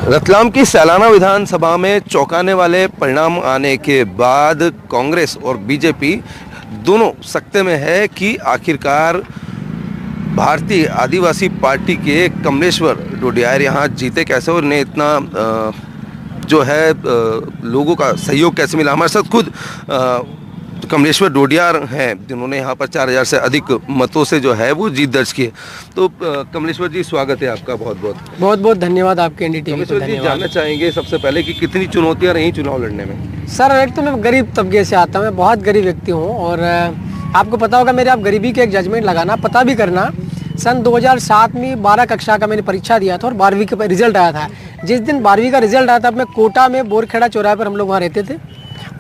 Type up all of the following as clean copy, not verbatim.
रतलाम की सालाना विधानसभा में चौंकाने वाले परिणाम आने के बाद कांग्रेस और बीजेपी दोनों सकते में है कि आखिरकार भारतीय आदिवासी पार्टी के कमलेश्वर डोडियार यहाँ जीते कैसे और इन्हें इतना जो है लोगों का सहयोग कैसे मिला। हमारे साथ खुद कमलेश्वर डोडियार हैं जिन्होंने यहाँ पर 4000 से अधिक मतों से जो है वो जीत दर्ज की है। तो कमलेश्वर जी स्वागत है आपका, बहुत बहुत धन्यवाद आपके एनडीटीवी को। जी जानना चाहेंगे सबसे पहले कि कितनी चुनौतियाँ रही चुनाव लड़ने में? सर एक तो मैं गरीब तबके से आता हूँ, मैं बहुत गरीब व्यक्ति हूँ और आपको पता होगा मेरे आप गरीबी के एक जजमेंट लगाना पता भी करना। सन 2007 में 12 कक्षा का मैंने परीक्षा दिया था और 12वीं का रिजल्ट आया था। जिस दिन 12वीं का रिजल्ट आया था मैं कोटा में बोरखेड़ा चौराहे पर हम लोग वहाँ रहते थे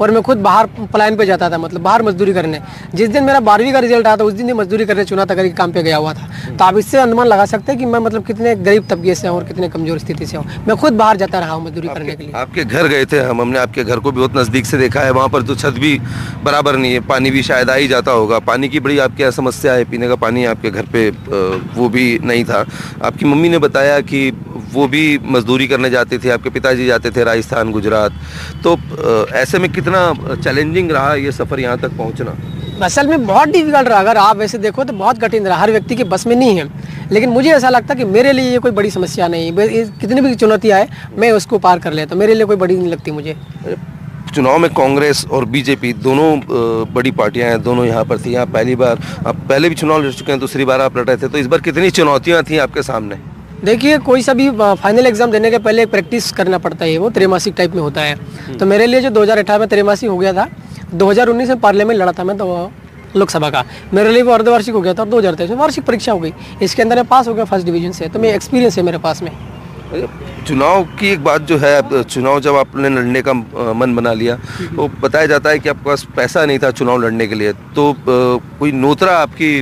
और मैं खुद बाहर पलायन पे जाता था, मतलब बाहर मजदूरी करने। जिस दिन मेरा 12वीं का रिजल्ट आया था उस दिन ही मजदूरी करने चुना था करके काम पे गया हुआ था। तो आप इससे अनुमान लगा सकते हैं कि मैं मतलब कितने गरीब तबके से हूँ और कितने कमजोर स्थिति से हूँ। मैं खुद बाहर जाता रहा हूँ मजदूरी करने के लिए। आपके घर गए थे, हमने आपके घर को भी बहुत नज़दीक से देखा है। वहाँ पर तो छत भी बराबर नहीं है, पानी भी शायद आ ही जाता होगा। पानी की बड़ी आपकी समस्या है, पीने का पानी आपके घर पे वो भी नहीं था। आपकी मम्मी ने बताया कि वो भी मजदूरी करने जाते थे, आपके पिताजी जाते थे राजस्थान गुजरात। तो ऐसे में कितना चैलेंजिंग रहा ये सफ़र यहाँ तक पहुँचना? असल में बहुत डिफिकल्ट रहा, अगर आप वैसे देखो तो बहुत कठिन रहा, हर व्यक्ति के बस में नहीं है। लेकिन मुझे ऐसा लगता है कि मेरे लिए ये कोई बड़ी समस्या नहीं है, कितनी भी चुनौती आए मैं उसको पार कर लेता हूँ, मेरे लिए कोई बड़ी नहीं लगती मुझे। चुनाव में कांग्रेस और बीजेपी दोनों बड़ी पार्टियां हैं, दोनों यहाँ पर थी। यहाँ पहली बार, आप पहले भी चुनाव लड़ चुके हैं, दूसरी बार आप लड़ रहे थे, तो इस बार कितनी चुनौतियाँ थी आपके सामने? देखिए कोई सा भी फाइनल एग्जाम देने के पहले प्रैक्टिस करना पड़ता है, वो त्रैमासिक टाइप में होता है। तो मेरे लिए जो 2018 में त्रैमासिक हो गया था, 2019 में पार्लियामेंट लड़ा था मैं तो लोकसभा का, मेरे लिए वो अर्धवार्षिक हो गया था और 2023 में वार्षिक परीक्षा हो गई। इसके अंदर मैं पास हो गया फर्स्ट डिवीजन से, तो मैं एक्सपीरियंस है मेरे पास में। चुनाव की एक बात जो है, चुनाव जब आपने लड़ने का मन बना लिया तो बताया जाता है कि आपके पास पैसा नहीं था चुनाव लड़ने के लिए, तो कोई नोतरा आपकी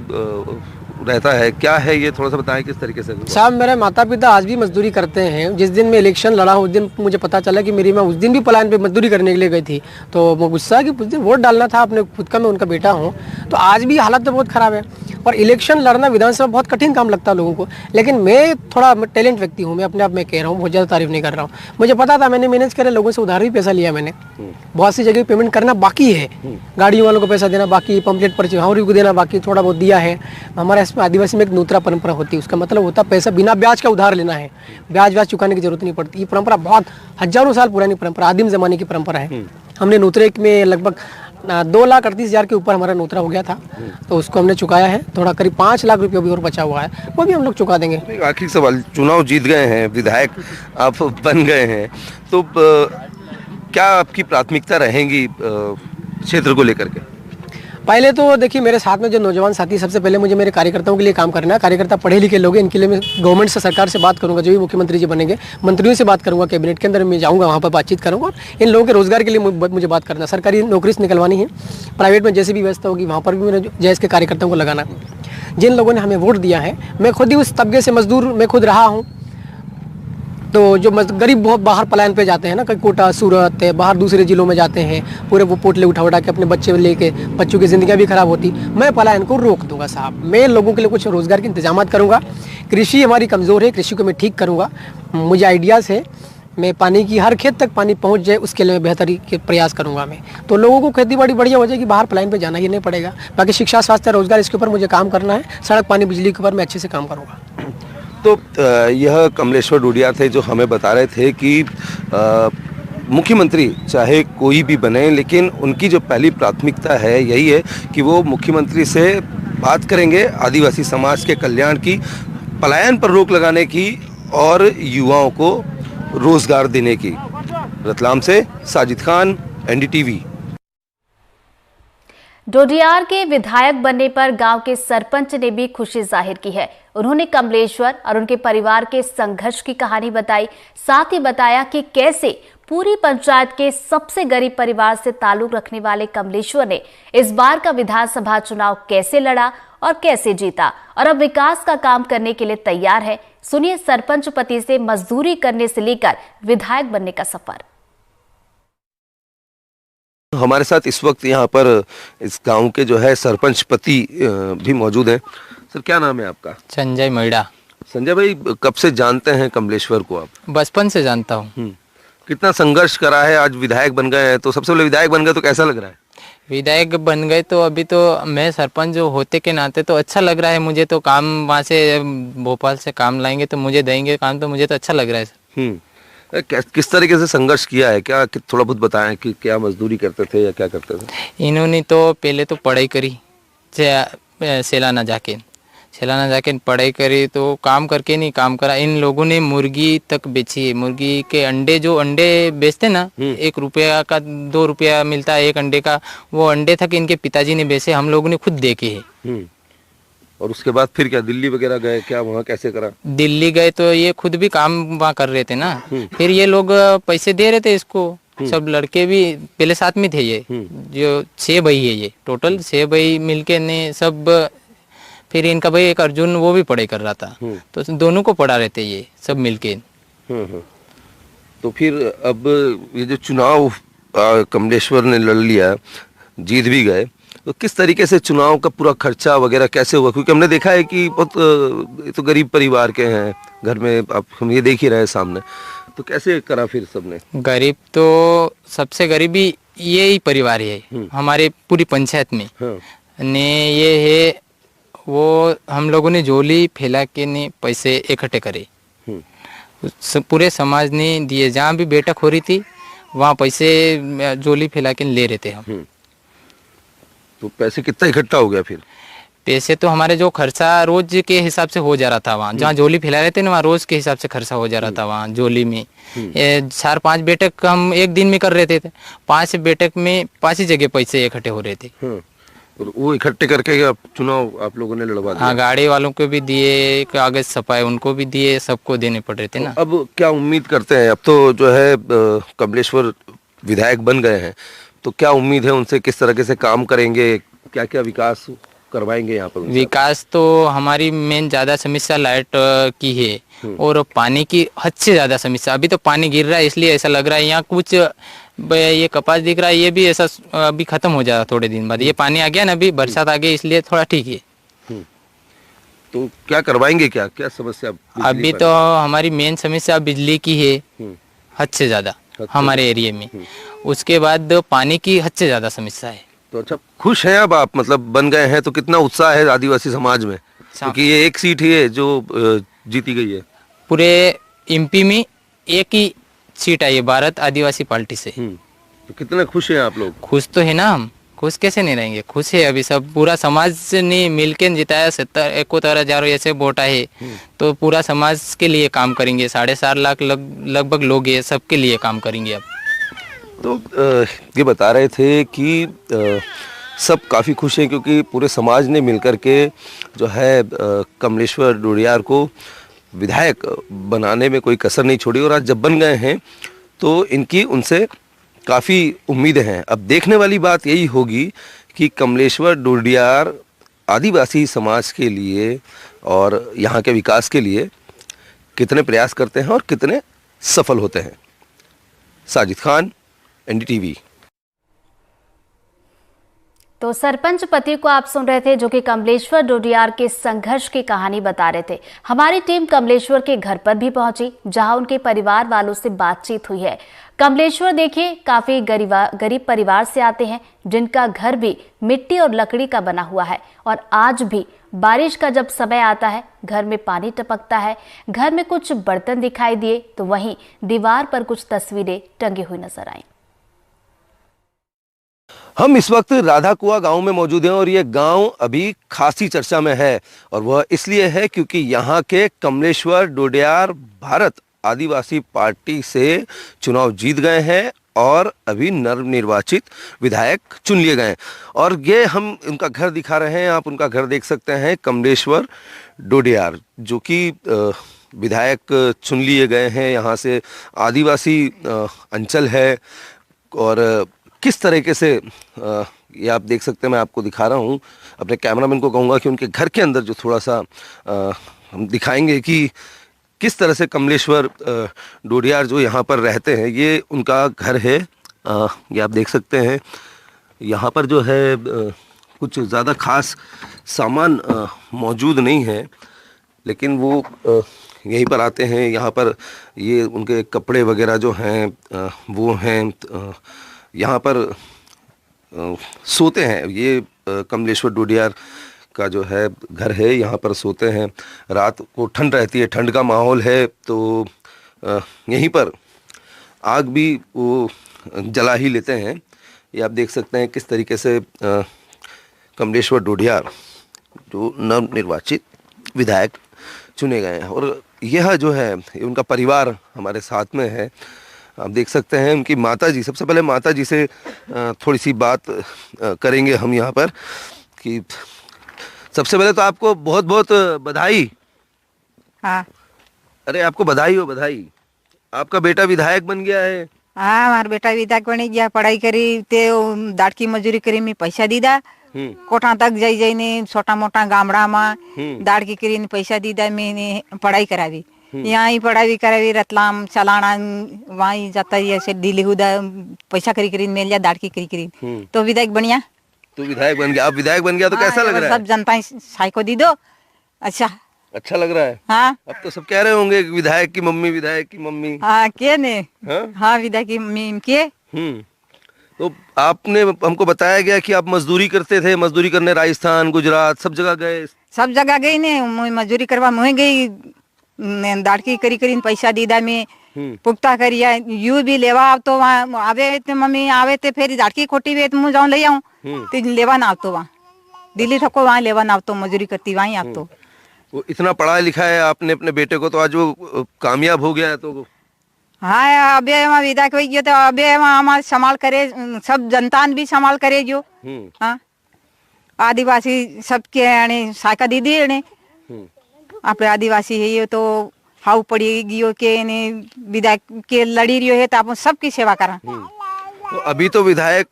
रहता है, क्या है ये थोड़ा सा बताएं किस तरीके से? साहब मेरे माता पिता आज भी मजदूरी करते हैं। जिस दिन मैं इलेक्शन लड़ा उस दिन मुझे पता चला कि मेरी माँ उस दिन भी पलायन पे मजदूरी करने के लिए गई थी, तो वो गुस्सा कि उस दिन वोट डालना था, अपने खुद का मैं उनका बेटा हूँ। तो आज भी हालत तो बहुत ख़राब है और इलेक्शन लड़ना विधानसभा बहुत कठिन काम लगता है लोगों को। लेकिन मैं थोड़ा टैलेंट व्यक्ति हूँ, मैं अपने आप में कह रहा हूँ, बहुत ज़्यादा तारीफ नहीं कर रहा हूँ। मुझे पता था, मैंने मैनेज करे, लोगों से उधार भी पैसा लिया मैंने, बहुत सी जगह पेमेंट करना बाकी है, गाड़ियों वालों को पैसा देना बाकी, पंपलेट पर चिहावरी को देना बाकी, थोड़ा बहुत दिया है। हमारे इसमें आदिवासी में एक नूतरा परंपरा होती है, उसका मतलब होता है पैसा बिना ब्याज का उधार लेना है, ब्याज चुकाने की जरूरत नहीं पड़ती। ये परंपरा बहुत हजारों साल पुरानी परंपरा, आदिम जमाने की परंपरा है। हमने नूतरे में लगभग 2,38,000 के ऊपर हमारा नोतरा हो गया था, तो उसको हमने चुकाया है। थोड़ा करीब 5 लाख रुपये भी और बचा हुआ है, वो भी हम लोग चुका देंगे। आखिरी सवाल, चुनाव जीत गए हैं, विधायक आप बन गए हैं, तो क्या आपकी प्राथमिकता रहेंगी क्षेत्र को लेकर के? पहले तो देखिए मेरे साथ में जो नौजवान साथी, सबसे पहले मुझे मेरे कार्यकर्ताओं के लिए काम करना है। कार्यकर्ता पढ़े लिखे लोग हैं, इनके लिए मैं गवर्नमेंट से, सरकार से बात करूंगा। जो भी मुख्यमंत्री जी बनेंगे, मंत्रियों से बात करूंगा, कैबिनेट के अंदर मैं जाऊंगा, वहाँ पर बातचीत करूंगा और इन लोगों के रोजगार के लिए मुझे बात करना। सरकारी नौकरी से निकलवानी है, प्राइवेट में जैसी भी व्यवस्था होगी वहाँ पर भी मेरे जैसे के कार्यकर्ताओं को लगाना। जिन लोगों ने हमें वोट दिया है, मैं खुद ही उस तबके से मजदूर मैं खुद रहा हूँ। तो जो गरीब बहुत बाहर पलायन पे जाते हैं ना, कहीं कोटा, सूरत, बाहर दूसरे जिलों में जाते हैं, पूरे वो पोटले उठा के अपने बच्चे लेके, बच्चों की ज़िंदगी भी खराब होती। मैं पलायन को रोक दूंगा साहब, मैं लोगों के लिए कुछ रोज़गार के इंतजाम करूंगा। कृषि हमारी कमज़ोर है, कृषि को मैं ठीक करूंगा। मुझे आइडियाज़ है, मैं पानी की हर खेत तक पानी पहुंच जाए उसके लिए मैं बेहतरी के प्रयास करूंगा। मैं तो लोगों को खेती बाड़ी बढ़िया हो जाएगी, बाहर पलायन पे जाना ही नहीं पड़ेगा। बाकी शिक्षा, स्वास्थ्य, रोजगार, इसके ऊपर मुझे काम करना है। सड़क, पानी, बिजली के ऊपर मैं अच्छे से काम करूँगा। तो यह कमलेश्वर डोडियार थे जो हमें बता रहे थे कि मुख्यमंत्री चाहे कोई भी बने, लेकिन उनकी जो पहली प्राथमिकता है यही है कि वो मुख्यमंत्री से बात करेंगे आदिवासी समाज के कल्याण की, पलायन पर रोक लगाने की और युवाओं को रोजगार देने की। रतलाम से साजिद खान, एनडीटीवी। डोडियार के विधायक बनने पर गांव के सरपंच ने भी खुशी जाहिर की है। उन्होंने कमलेश्वर और उनके परिवार के संघर्ष की कहानी बताई, साथ ही बताया कि कैसे पूरी पंचायत के सबसे गरीब परिवार से ताल्लुक रखने वाले कमलेश्वर ने इस बार का विधानसभा चुनाव कैसे लड़ा और कैसे जीता और अब विकास का काम करने के लिए तैयार है। सुनिए सरपंच पति से मजदूरी करने से लेकर विधायक बनने का सफर। हमारे साथ इस वक्त यहाँ पर इस गांव के जो है सरपंच पति भी मौजूद हैं। सर क्या नाम है आपका? संजय मैडा। संजय भाई, कब से जानते हैं कमलेश्वर को आप? बचपन से जानता हूँ। कितना संघर्ष करा है, आज विधायक बन गए हैं, तो सबसे पहले विधायक बन गए तो कैसा लग रहा है? विधायक बन गए तो अभी तो मैं सरपंच जो होते के नाते तो अच्छा लग रहा है मुझे। तो काम वहाँ से भोपाल से काम लाएंगे तो मुझे देंगे काम, तो मुझे तो अच्छा लग रहा है सर। किस तरीके से संघर्ष किया है, क्या थोड़ा बहुत बताएं कि क्या मजदूरी करते थे या क्या करते थे? इन्होंने तो पहले तो पढ़ाई करी सेलाना जाके पढ़ाई करी, तो काम करके नहीं काम करा। इन लोगों ने मुर्गी तक बेची है। मुर्गी के अंडे, जो अंडे बेचते ना, 1 रुपया का 2 रुपया मिलता है एक अंडे का, वो अंडे तक इनके पिताजी ने बेचे, हम लोगों ने खुद देखे है। और उसके बाद फिर क्या दिल्ली वगैरह गए, क्या वहाँ कैसे करा? दिल्ली गए तो ये खुद भी काम वहाँ कर रहे थे ना, फिर ये लोग पैसे दे रहे थे इसको। सब लड़के भी पहले साथ में थे। ये जो 6 भाई है, ये टोटल 6 भाई मिलके ने सब। फिर इनका भाई एक अर्जुन, वो भी पढ़ाई कर रहा था, तो दोनों को पढ़ा रहे थे ये सब मिलके। तो फिर अब ये जो चुनाव कमलेश्वर ने लड़ लिया, जीत भी गए, तो किस तरीके से चुनाव का पूरा खर्चा वगैरह कैसे हुआ? क्योंकि हमने देखा है कि बहुत तो गरीब परिवार के हैं घर में, आप हम ये देख ही रहे हैं सामने, तो कैसे करा फिर सबने? गरीब तो सबसे गरीबी यही परिवार है हमारे पूरी पंचायत में। ने ये है, वो हम लोगों ने झोली फैला के ने पैसे इकट्ठे करे, पूरे समाज ने दिए। जहाँ भी बैठक हो रही थी वहाँ पैसे झोली फैला के ले रहे थे हम। तो पैसे कितना इकट्ठा हो गया फिर? पैसे तो हमारे जो खर्चा रोज के हिसाब से हो जा रहा था, वहाँ जहाँ झोली फैला रहे थे ना, वहाँ रोज के हिसाब से खर्चा हो जा रहा था वहाँ झोली में। 4-5 बैठक हम एक दिन में कर रहे थे, 5 बैठक में 5 ही जगह पैसे इकट्ठे हो रहे थे। और वो इकट्ठे करके आप चुनाव आप लोगों ने लड़वा दिया? हाँ, गाड़ी वालों को भी दिए, कागज छपाए उनको भी दिए, सबको देने पड़ रहे थे ना। अब क्या उम्मीद करते हैं? अब तो जो है कमलेश्वर विधायक बन गए हैं, तो क्या उम्मीद है उनसे? किस तरीके से काम करेंगे, क्या क्या विकास करवाएंगे यहाँ पर? विकास तो हमारी मेन ज्यादा समस्या लाइट की है और पानी की हद से ज्यादा समस्या। अभी तो पानी गिर रहा है, इसलिए ऐसा लग रहा है यहाँ कुछ ये कपास दिख रहा है, ये भी ऐसा अभी खत्म हो जाएगा थोड़े दिन बाद। ये पानी आ गया ना, अभी बरसात आ गई, इसलिए थोड़ा ठीक है। तो क्या करवाएंगे, क्या क्या समस्या? अभी तो हमारी मेन समस्या बिजली की है, हद से ज्यादा हमारे एरिया में। उसके बाद पानी की हद से ज्यादा समस्या है। तो अच्छा, खुश हैं अब आप, मतलब बन गए हैं तो कितना उत्साह है आदिवासी समाज में? क्योंकि ये एक सीट ही है जो जीती गई है। पूरे एमपी में एक ही सीट आई है भारत आदिवासी पार्टी से। तो कितने खुश हैं आप लोग? खुश तो है ना हम, खुश कैसे नहीं रहेंगे, खुश है। अभी सब पूरा समाज ने मिलकर जिताया, 71,000 ऐसे वोट आए, तो पूरा समाज के लिए काम करेंगे। 7.5 लाख लगभग लोग हैं, सबके लिए काम करेंगे अब। तो ये बता रहे थे कि सब काफ़ी खुश हैं क्योंकि पूरे समाज ने मिलकर के जो है कमलेश्वर डोडियार को विधायक बनाने में कोई कसर नहीं छोड़ी, और आज जब बन गए हैं तो इनकी उनसे काफ़ी उम्मीदें हैं। अब देखने वाली बात यही होगी कि कमलेश्वर डोडियार आदिवासी समाज के लिए और यहाँ के विकास के लिए कितने प्रयास करते हैं और कितने सफल होते हैं। साजिद खान, NDTV। तो सरपंच पति को आप सुन रहे थे, जो कि कमलेश्वर डोडियार के संघर्ष की कहानी बता रहे थे। हमारी टीम कमलेश्वर के घर पर भी पहुंची, जहां उनके परिवार वालों से बातचीत हुई है। कमलेश्वर देखिए काफी गरीब परिवार से आते हैं, जिनका घर भी मिट्टी और लकड़ी का बना हुआ है, और आज भी बारिश का जब समय आता है घर में पानी टपकता है। घर में कुछ बर्तन दिखाई दिए तो वहीं दीवार पर कुछ तस्वीरें टंगी हुई नजर आई। हम इस वक्त राधा कुआ गांव में मौजूद हैं और ये गांव अभी खासी चर्चा में है, और वह इसलिए है क्योंकि यहाँ के कमलेश्वर डोडियार भारत आदिवासी पार्टी से चुनाव जीत गए हैं और अभी नवनिर्वाचित विधायक चुन लिए गए हैं। और ये हम उनका घर दिखा रहे हैं, आप उनका घर देख सकते हैं, कमलेश्वर डोडियार जो कि विधायक चुन लिए गए हैं। यहाँ से आदिवासी अंचल है, और किस तरीके से ये आप देख सकते हैं, मैं आपको दिखा रहा हूँ। अपने कैमरामैन को कहूँगा कि उनके घर के अंदर जो थोड़ा सा हम दिखाएंगे कि किस तरह से कमलेश्वर डोडियार जो यहाँ पर रहते हैं, ये उनका घर है। ये आप देख सकते हैं, यहाँ पर जो है कुछ ज़्यादा खास सामान मौजूद नहीं है। लेकिन वो यहीं पर आते हैं, यहाँ पर ये उनके कपड़े वगैरह जो हैं वो हैं यहाँ पर सोते हैं। ये कमलेश्वर डोडियार का जो है घर है, यहाँ पर सोते हैं। रात को ठंड रहती है, ठंड का माहौल है, तो यहीं पर आग भी वो जला ही लेते हैं। ये आप देख सकते हैं किस तरीके से कमलेश्वर डोडियार जो नवनिर्वाचित विधायक चुने गए हैं, और यह जो है उनका परिवार हमारे साथ में है। आप देख सकते हैं उनकी माताजी, सबसे पहले माताजी से थोड़ी सी बात करेंगे हम यहाँ पर कि सबसे पहले तो आपको बहुत बहुत बधाई। हाँ। अरे आपको बधाई हो, बधाई, आपका बेटा विधायक बन गया है। हाँ, हमारा बेटा विधायक बन गया, पढ़ाई करी ते दाड़की मजूरी करी में पैसा दीदा, कोठा तक जाई जाई ने छोटा मोटा गामड़ा में दाड़की करी ने पैसा दीदा, मैंने पढ़ाई करावी, यहाँ ही पढ़ाई करावी, रतलाम चलाना वहीं जाता है ऐसे दिल्ली हुदा पैसा करी करी मिल जा दाड़की करी करी, तो विधायक बनिया। तो विधायक बन गया, आप विधायक बन गया तो कैसा लग रहा है? सब जनता साई को दी दो, अच्छा लग रहा है। हाँ, अब तो सब कह रहे होंगे कि विधायक की मम्मी, विधायक की मम्मी। हाँ के ने, हाँ, हाँ विधायक की मम्मी के। तो आपने हमको बताया गया कि आप मजदूरी करते थे, मजदूरी करने राजस्थान, गुजरात सब जगह गए। सब जगह गई ने, मजदूरी करवा मुझे गई, दाड़की करी करी पैसा दीदा में पुख्ता करिया, यू भी लेवा अब तो वहाँ आवे ते मम्मी आवे ते फिर दाड़की खोटी वे तो मुझे जाऊँ ले आऊँ, तो लेवा ना तो वहाँ दिल्ली थको वहाँ लेवा ना तो मजदूरी करती वहीं आप तो। वो इतना पढ़ा लिखा है आपने अपने बेटे को, तो आज वो कामयाब हो गया है। तो हाँ, अबे वहाँ विधायक हो गया तो अबे वहाँ हमारे संभाल करे, सब जनता भी संभाल करे जो। हाँ, आदिवासी सबके यानी साका दीदी है अपने आदिवासी है ये, तो हाउ पड़ी गियो के ने विधायक के लड़ी रही है तो आप सबकी सेवा करा। तो अभी तो विधायक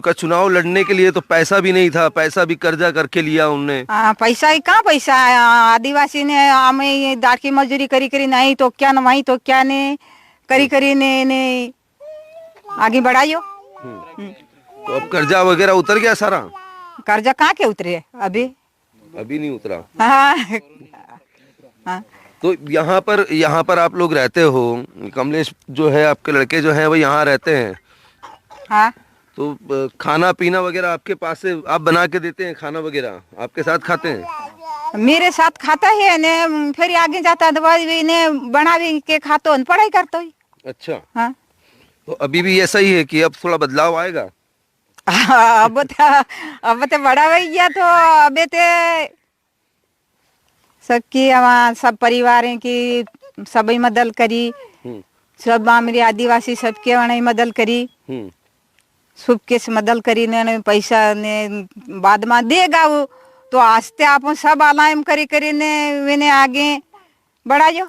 का चुनाव लड़ने के लिए तो पैसा भी नहीं था, पैसा भी कर्जा करके लिया उनने। पैसा ही कहाँ पैसा, आदिवासी ने हमें दाड़की मजदूरी करी करी नहीं तो क्या न वही तो क्या ने करी करी ने आगे बढ़ाइयो। तो अब कर्जा वगैरह उतर गया सारा? कर्जा कहाँ के उतरे अभी नहीं उतरा। हाँ। तो यहाँ पर आप लोग रहते हो, कमलेश जो है आपके लड़के जो हैं वो यहाँ रहते हैं। हाँ। तो खाना पीना वगैरह आपके पास से आप बना के देते हैं? खाना वगैरह आपके साथ खाते हैं? मेरे साथ खाता है ने, फिर आगे जाता दवाई ने बना के खाता हूँ, पढ़ाई करता हूँ। अच्छा। हाँ। तो अभी भी ऐसा ही है कि अब थोड़ा बदलाव आएगा? अब तो बड़ा हो गया, तो अबे ते सबकी सब परिवार की सभी मदद करी, सब मेरे आदिवासी सबके वहाँ मदद करी, सबके मदद करी ने पैसा ने बाद में देगा वो, तो आस्ते आप सब आलायम करी करी ने आगे बढ़ायो,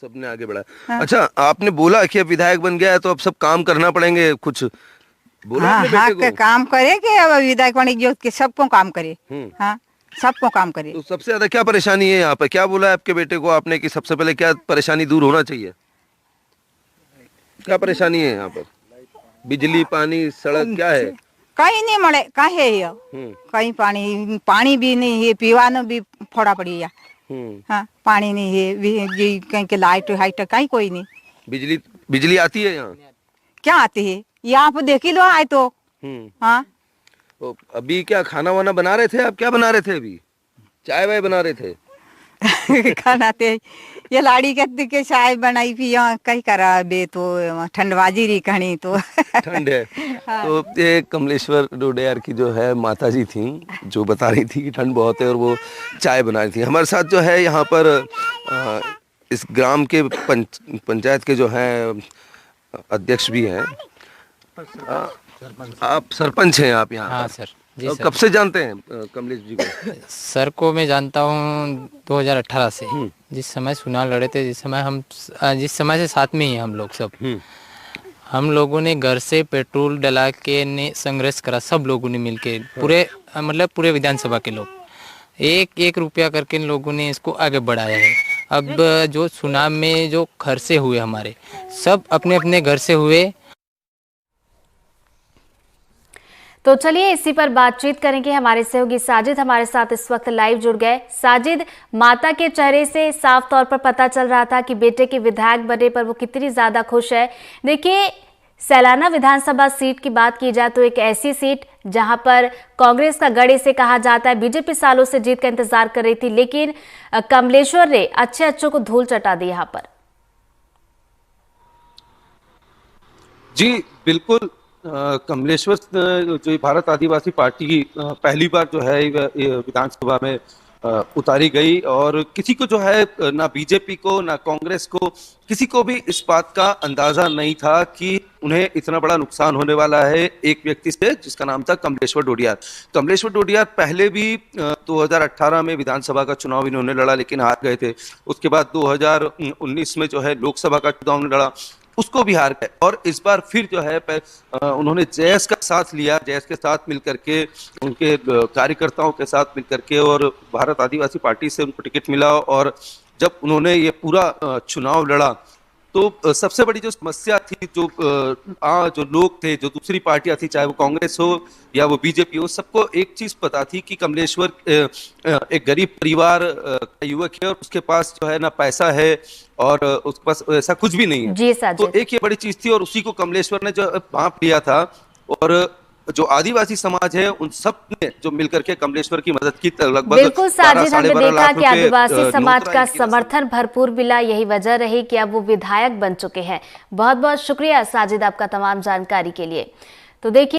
सबने आगे बढ़ा। हाँ। अच्छा, आपने बोला कि अब विधायक बन गया है तो अब सब काम करना पड़ेंगे, कुछ बोला हाँ, अपने बेटे को? काम करे कि अब विधायक बन गया कि सबको काम करे। हाँ, सबको काम करे। तो सबसे ज्यादा क्या परेशानी है यहाँ पे? क्या बोला है आपके बेटे को आपने कि सबसे पहले क्या परेशानी दूर होना चाहिए? क्या परेशानी है यहाँ पर? बिजली, पानी, सड़क क्या है? कहीं नहीं मरे, कहे कहीं पानी भी नहीं है, पीवानो भी फोड़ा पड़ी है। हाँ, पानी नहीं है, कहीं के लाइट हाइट कहीं कोई नहीं। बिजली आती है यहाँ? क्या आती है यहाँ पे देख ही लो आए तो। हाँ। तो अभी क्या खाना वाना बना रहे थे आप? क्या बना रहे थे अभी? चाय वाय बना रहे थे? खाना थे ये लाड़ी के चाय बनाई भी यहाँ कहीं करा बे, तो ठंडबाजी रही कहानी तो ठंड है। हाँ। तो ये कमलेश्वर डोडियार की जो है माताजी थी जो बता रही थी कि ठंड बहुत है और वो चाय बना रही थी। हमारे साथ जो है यहाँ पर इस ग्राम के पंचायत के जो हैं अध्यक्ष भी हैं। आप सरपंच हैं आप यहाँ? हाँ सर। तो कब से जानते हैं कमलेश जी को? सर को मैं जानता हूँ 2018 से, जिस समय चुनाव लड़े थे, जिस समय से साथ में ही हम लोग सब। हम लोगों ने घर से पेट्रोल डला के ने संघर्ष करा, सब लोगों ने मिलके, पूरे विधानसभा के लोग 1-1 रुपया करके इन लोगों ने इसको आगे बढ़ाया है। अब जो चुनाव में जो खर्चे हुए हमारे, सब अपने अपने घर से हुए। तो चलिए इसी पर बातचीत करेंगे। हमारे सहयोगी साजिद हमारे साथ इस वक्त लाइव जुड़ गए। साजिद, माता के चेहरे से साफ तौर पर पता चल रहा था कि बेटे के विधायक बनने पर वो कितनी ज्यादा खुश है। देखिए, सैलाना विधानसभा सीट की बात की जाए तो एक ऐसी सीट जहां पर कांग्रेस का गढ़ इसे कहा जाता है। बीजेपी सालों से जीत का इंतजार कर रही थी, लेकिन कमलेश्वर ने अच्छे को धूल चटा दी यहां पर। जी बिल्कुल, कमलेश्वर जो भारत आदिवासी पार्टी पहली बार जो है विधानसभा में उतारी गई और किसी को जो है ना बीजेपी को ना कांग्रेस को किसी को भी इस बात का अंदाजा नहीं था कि उन्हें इतना बड़ा नुकसान होने वाला है एक व्यक्ति से जिसका नाम था कमलेश्वर डोडियार। कमलेश्वर डोडियार पहले भी 2018 में विधानसभा का चुनाव इन्होंने लड़ा लेकिन हार गए थे। उसके बाद 2019 में जो है लोकसभा का चुनाव लड़ा, उसको भी हार गए और इस बार फिर जो है उन्होंने जयस का साथ लिया। जयस के साथ मिलकर के, उनके कार्यकर्ताओं के साथ मिलकर के और भारत आदिवासी पार्टी से उनको टिकट मिला और जब उन्होंने ये पूरा चुनाव लड़ा तो सबसे बड़ी जो समस्या थी, जो लोग थे, जो दूसरी पार्टियां थी, चाहे वो कांग्रेस हो या वो बीजेपी हो, सबको एक चीज पता थी कि कमलेश्वर एक गरीब परिवार का युवक है और उसके पास जो है ना पैसा है और उसके पास ऐसा कुछ भी नहीं है। जी तो एक ये बड़ी चीज थी और उसी को कमलेश्वर ने जो भांप लिया था और जो आदिवासी समाज है उन सब ने जो मिलकर के कमलेश्वर की मदद की। लगभग बिल्कुल साजिद, हमने देखा कि आदिवासी समाज का समर्थन भरपूर मिला, यही वजह रही कि अब वो विधायक बन चुके हैं। बहुत बहुत शुक्रिया साजिद आपका तमाम जानकारी के लिए। तो देखिए